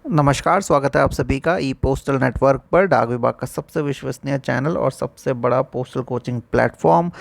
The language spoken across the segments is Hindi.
नमस्कार, स्वागत है आप सभी का ई पोस्टल नेटवर्क पर। डाक विभाग का सबसे विश्वसनीय चैनल और सबसे बड़ा पोस्टल कोचिंग प्लेटफॉर्म,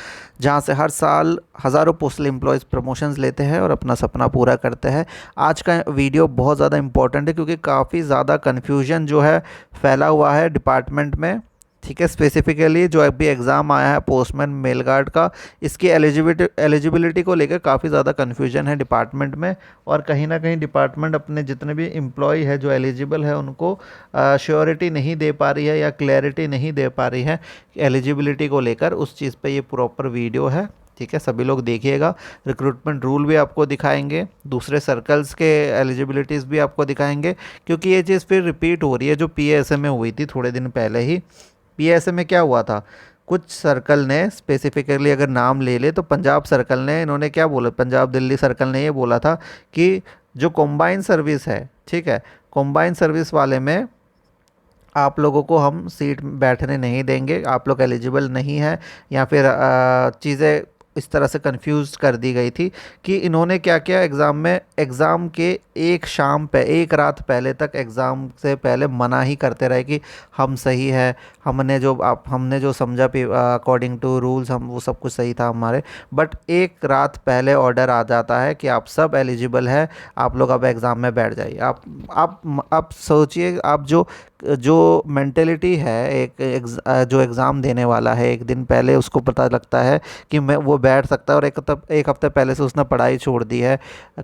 जहां से हर साल हज़ारों पोस्टल एम्प्लॉयज़ प्रमोशंस लेते हैं और अपना सपना पूरा करते हैं। आज का वीडियो बहुत ज़्यादा इंपॉर्टेंट है क्योंकि काफ़ी ज़्यादा कन्फ्यूजन जो है फैला हुआ है डिपार्टमेंट में। ठीक है, स्पेसिफिकली जो अभी एग्ज़ाम आया है पोस्टमैन मेल गार्ड का, इसकी एलिजिबिलिटी को लेकर काफ़ी ज़्यादा कन्फ्यूजन है डिपार्टमेंट में। और कहीं ना कहीं डिपार्टमेंट अपने जितने भी एम्प्लॉय है जो एलिजिबल है उनको श्योरिटी नहीं दे पा रही है या क्लैरिटी नहीं दे पा रही है एलिजिबिलिटी को लेकर। उस चीज़ पे ये प्रॉपर वीडियो है। ठीक है, सभी लोग देखिएगा। रिक्रूटमेंट रूल भी आपको दिखाएंगे, दूसरे सर्कल्स के एलिजिबिलिटीज़ भी आपको दिखाएंगे, क्योंकि ये चीज़ फिर रिपीट हो रही है जो पीएसए में हुई थी थोड़े दिन पहले ही। पीएसए में क्या हुआ था, कुछ सर्कल ने स्पेसिफिकली अगर नाम ले ले तो पंजाब सर्कल ने, इन्होंने क्या बोला, पंजाब दिल्ली सर्कल ने ये बोला था कि जो कॉम्बाइन सर्विस है, ठीक है, कॉम्बाइन सर्विस वाले में आप लोगों को हम सीट बैठने नहीं देंगे, आप लोग एलिजिबल नहीं है, या फिर चीज़ें इस तरह से कंफ्यूज कर दी गई थी कि इन्होंने क्या किया, एग्ज़ाम में, एग्ज़ाम के एक रात पहले तक एग्ज़ाम से पहले मना ही करते रहे कि हम सही है, हमने जो समझा अकॉर्डिंग टू रूल्स हम वो सब कुछ सही था हमारे। बट एक रात पहले ऑर्डर आ जाता है कि आप सब एलिजिबल है, आप लोग अब एग्ज़ाम में बैठ जाइए। आप सोचिए, आप जो जो मेंटेलिटी है, जो एग्ज़ाम देने वाला है एक दिन पहले उसको पता लगता है कि मैं वो बैठ सकता है, और एक हफ्ते पहले से उसने पढ़ाई छोड़ दी है,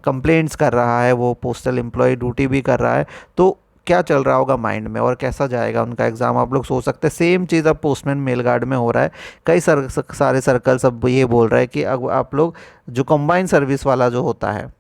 कंप्लेंट्स कर रहा है, वो पोस्टल एम्प्लॉय ड्यूटी भी कर रहा है, तो क्या चल रहा होगा माइंड में और कैसा जाएगा उनका एग्ज़ाम, आप लोग सोच सकते हैं। सेम चीज़ अब पोस्टमैन मेल गार्ड में हो रहा है। कई सारे सर्कल्स अब ये बोल रहे हैं कि अब आप लोग जो कंबाइन सर्विस वाला जो होता है,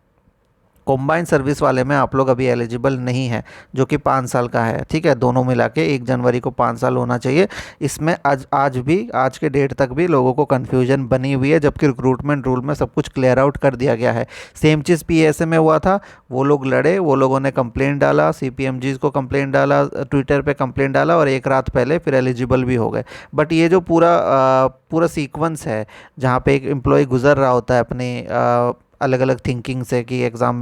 कॉम्बाइन सर्विस वाले में आप लोग अभी एलिजिबल नहीं है, जो कि 5 साल का है। ठीक है, दोनों मिला के 1 जनवरी को 5 साल होना चाहिए। इसमें आज के डेट तक भी लोगों को कन्फ्यूजन बनी हुई है, जबकि रिक्रूटमेंट रूल में सब कुछ क्लियर आउट कर दिया गया है। सेम चीज़ पीएसए में हुआ था, वो लोग लड़े, वो लोगों ने कंप्लेंट डाला, सीपीएमजी को कंप्लेंट डाला, ट्विटर पर कंप्लेंट डाला, और एक रात पहले फिर एलिजिबल भी हो गए। बट ये जो पूरा सीक्वेंस है जहाँ पे एक एम्प्लॉय गुजर रहा होता है अपनी अलग अलग थिंकिंग से कि एग्ज़ाम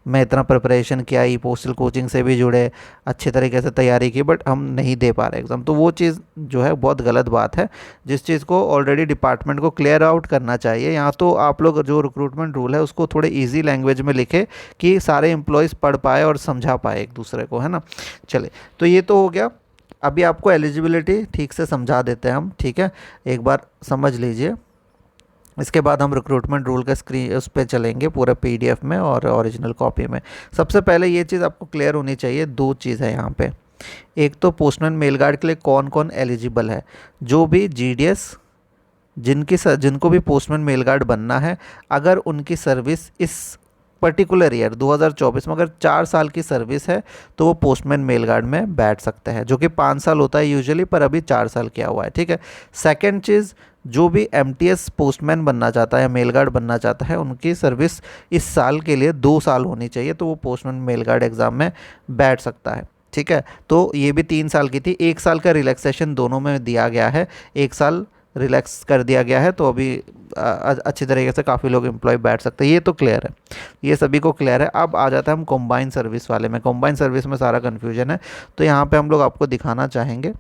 में इतना प्रिपरेशन किया, ई पोस्टल कोचिंग से भी जुड़े, अच्छे तरीके से तैयारी की, बट हम नहीं दे पा रहे एग्ज़ाम, तो वो चीज़ जो है बहुत गलत बात है, जिस चीज़ को ऑलरेडी डिपार्टमेंट को क्लियर आउट करना चाहिए। यहाँ तो आप लोग जो रिक्रूटमेंट रूल है उसको थोड़े ईजी लैंग्वेज में लिखे कि सारे एम्प्लॉयज़ पढ़ पाए और समझा पाए एक दूसरे को, है ना। चले, तो ये तो हो गया। अभी आपको एलिजिबिलिटी ठीक से समझा देते हैं हम, ठीक है, एक बार समझ लीजिए। इसके बाद हम रिक्रूटमेंट रूल का स्क्रीन उस पर चलेंगे पूरा पीडीएफ में और ओरिजिनल कॉपी में। सबसे पहले ये चीज़ आपको क्लियर होनी चाहिए, दो चीज़ है यहाँ पे। एक तो पोस्टमैन मेल गार्ड के लिए कौन कौन एलिजिबल है, जो भी जीडीएस जिनको भी पोस्टमैन मेल गार्ड बनना है, अगर उनकी सर्विस इस पर्टिकुलर ईयर 2024 में अगर 4 साल की सर्विस है तो वो पोस्टमैन मेल गार्ड में बैठ सकते हैं, जो कि 5 साल होता है यूजुअली, पर अभी 4 साल किया हुआ है। ठीक है, सेकेंड चीज़, जो भी एमटीएस पोस्टमैन बनना चाहता है या मेल गार्ड बनना चाहता है, उनकी सर्विस इस साल के लिए 2 साल होनी चाहिए, तो वो पोस्टमैन मेल गार्ड एग्ज़ाम में बैठ सकता है। ठीक है, तो ये भी 3 साल की थी, 1 साल का रिलैक्सेशन दोनों में दिया गया है, 1 साल रिलैक्स कर दिया गया है, तो अभी अच्छी तरीके से काफ़ी लोग एम्प्लॉय बैठ सकते हैं। ये तो क्लियर है, ये सभी को क्लियर है। अब आ जाता है हम कॉम्बाइन सर्विस वाले में। कॉम्बाइन सर्विस में सारा कन्फ्यूजन है, तो यहाँ पे हम लोग आपको दिखाना चाहेंगे।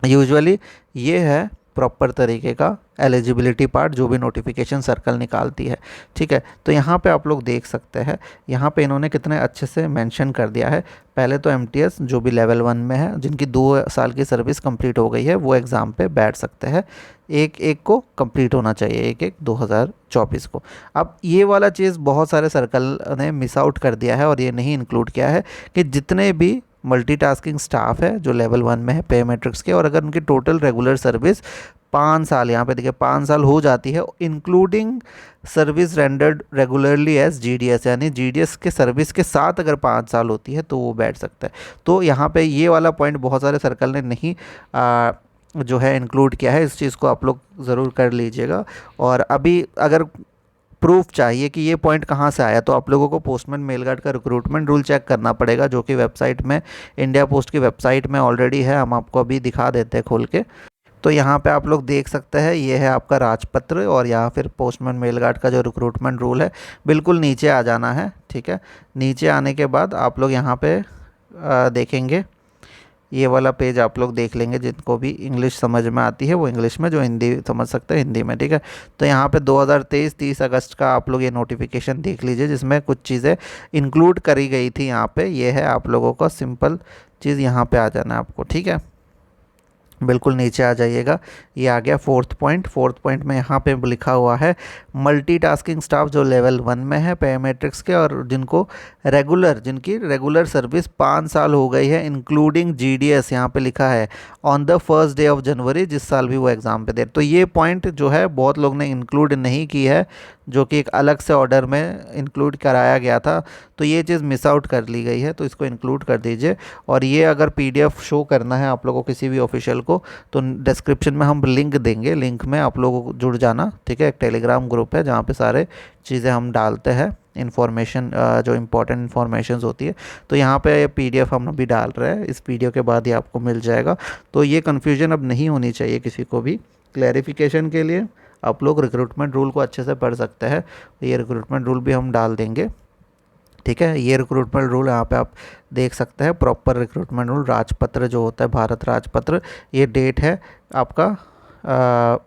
यूजुअली ये है प्रॉपर तरीके का एलिजिबिलिटी पार्ट जो भी नोटिफिकेशन सर्कल निकालती है। ठीक है, तो यहाँ पे आप लोग देख सकते हैं, यहाँ पे इन्होंने कितने अच्छे से मेंशन कर दिया है। पहले तो एमटीएस जो भी लेवल 1 में है, जिनकी 2 साल की सर्विस कंप्लीट हो गई है, वो एग्ज़ाम पे बैठ सकते हैं। एक को कंप्लीट होना चाहिए, 1/1/2024 को। अब ये वाला चीज़ बहुत सारे सर्कल ने मिस आउट कर दिया है और ये नहीं इंक्लूड किया है कि जितने भी मल्टीटास्किंग स्टाफ है जो लेवल 1 में है पे मैट्रिक्स के, और अगर उनकी टोटल रेगुलर सर्विस 5 साल, यहाँ पे देखिए 5 साल हो जाती है, including service rendered regularly as GDS, यानी जीडीएस के सर्विस के साथ अगर 5 साल होती है तो वो बैठ सकता है। तो यहाँ पे ये वाला पॉइंट बहुत सारे सर्कल ने नहीं जो है इंक्लूड किया है। इस चीज़ को आप लोग ज़रूर कर लीजिएगा। और अभी अगर प्रूफ चाहिए कि ये पॉइंट कहाँ से आया, तो आप लोगों को पोस्टमैन मेल गार्ड का रिक्रूटमेंट रूल चेक करना पड़ेगा, जो कि वेबसाइट में, इंडिया पोस्ट की वेबसाइट में ऑलरेडी है। हम आपको अभी दिखा देते हैं खोल के। तो यहाँ पे आप लोग देख सकते हैं, ये है आपका राजपत्र, और यहाँ फिर पोस्टमैन मेल गार्ड का जो रिक्रूटमेंट रूल है, बिल्कुल नीचे आ जाना है। ठीक है, नीचे आने के बाद आप लोग यहाँ पे देखेंगे, ये वाला पेज आप लोग देख लेंगे। जिनको भी इंग्लिश समझ में आती है वो इंग्लिश में, जो हिंदी समझ सकते हैं हिंदी में, ठीक है। तो यहाँ पे 2023 30 अगस्त का आप लोग ये नोटिफिकेशन देख लीजिए, जिसमें कुछ चीज़ें इंक्लूड करी गई थी यहाँ पे। ये है आप लोगों का सिंपल चीज़, यहाँ पे आ जाना है आपको, ठीक है। बिल्कुल नीचे आ जाइएगा, ये आ गया फोर्थ पॉइंट। फोर्थ पॉइंट में यहाँ पे लिखा हुआ है मल्टीटास्किंग स्टाफ जो लेवल 1 में है पैरामेट्रिक्स के, और जिनकी रेगुलर सर्विस 5 साल हो गई है इंक्लूडिंग जीडीएस, यहाँ पे लिखा है on the first day of January, जिस साल भी वो एग्ज़ाम पे दे। तो ये पॉइंट जो है बहुत लोग ने इंक्लूड नहीं की है, जो कि एक अलग से ऑर्डर में इंक्लूड कराया गया था। तो ये चीज़ मिस आउट कर ली गई है, तो इसको इंक्लूड कर दीजिए। और ये अगर पीडीएफ शो करना है आप लोगों को किसी भी ऑफिशियल को, तो डिस्क्रिप्शन में हम लिंक देंगे, लिंक में आप लोगों को जुड़ जाना, ठीक है। एक टेलीग्राम ग्रुप है जहाँ पे सारे चीज़ें हम डालते हैं, इन्फॉर्मेशन जो इंपॉर्टेंट इन्फॉर्मेशन होती है। तो यहाँ पे पीडीएफ हम अभी डाल रहे हैं, इस वीडियो के बाद ही आपको मिल जाएगा। तो ये कन्फ्यूजन अब नहीं होनी चाहिए किसी को भी। क्लैरिफिकेशन के लिए आप लोग रिक्रूटमेंट रूल को अच्छे से पढ़ सकते हैं, ये रिक्रूटमेंट रूल भी हम डाल देंगे, ठीक है। ये रिक्रूटमेंट रूल यहाँ पे आप देख सकते हैं, प्रॉपर रिक्रूटमेंट रूल राजपत्र जो होता है, भारत राजपत्र। ये डेट है आपका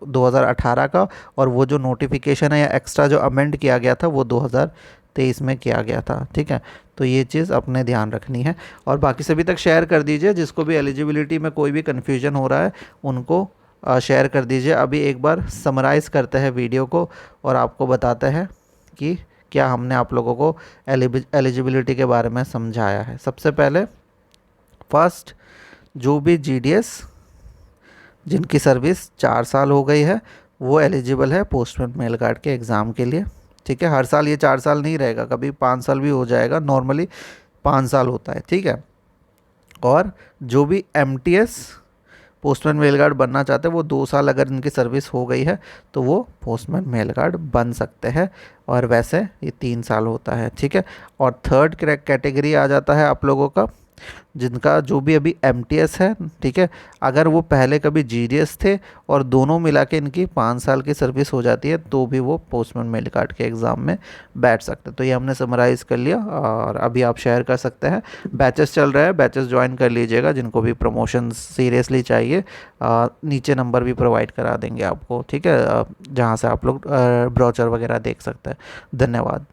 2018 का, और वो जो नोटिफिकेशन है या एक्स्ट्रा जो अमेंड किया गया था वो 2023 में किया गया था, ठीक है। तो ये चीज़ अपने ध्यान रखनी है। और बाकी सभी तक शेयर कर दीजिए, जिसको भी एलिजिबिलिटी में कोई भी कन्फ्यूजन हो रहा है उनको शेयर कर दीजिए। अभी एक बार समराइज़ करते हैं वीडियो को और आपको बताते हैं कि क्या हमने आप लोगों को एलिजिबिलिटी के बारे में समझाया है। सबसे पहले फर्स्ट, जो भी जीडीएस जिनकी सर्विस 4 साल हो गई है वो एलिजिबल है पोस्टमैन मेल गार्ड के एग्ज़ाम के लिए, ठीक है। हर साल ये 4 साल नहीं रहेगा, कभी 5 साल भी हो जाएगा, नॉर्मली 5 साल होता है, ठीक है। और जो भी एमटीएस पोस्टमैन मेल गार्ड बनना चाहते हैं वो 2 साल अगर इनकी सर्विस हो गई है तो वो पोस्टमैन मेल गार्ड बन सकते हैं, और वैसे ये 3 साल होता है, ठीक है। और थर्ड कैटेगरी आ जाता है आप लोगों का जिनका जो भी अभी एमटीएस है, ठीक है। अगर वो पहले कभी जीडीएस थे और दोनों मिला के इनकी 5 साल की सर्विस हो जाती है तो भी वो पोस्टमैन मेल गार्ड के एग्ज़ाम में बैठ सकते हैं। तो ये हमने समराइज़ कर लिया, और अभी आप शेयर कर सकते हैं। बैचेस चल रहे हैं, बैचेस ज्वाइन कर लीजिएगा जिनको भी प्रमोशन सीरियसली चाहिए। नीचे नंबर भी प्रोवाइड करा देंगे आपको, ठीक है, जहाँ से आप लोग ब्रोचर वगैरह देख सकते हैं। धन्यवाद।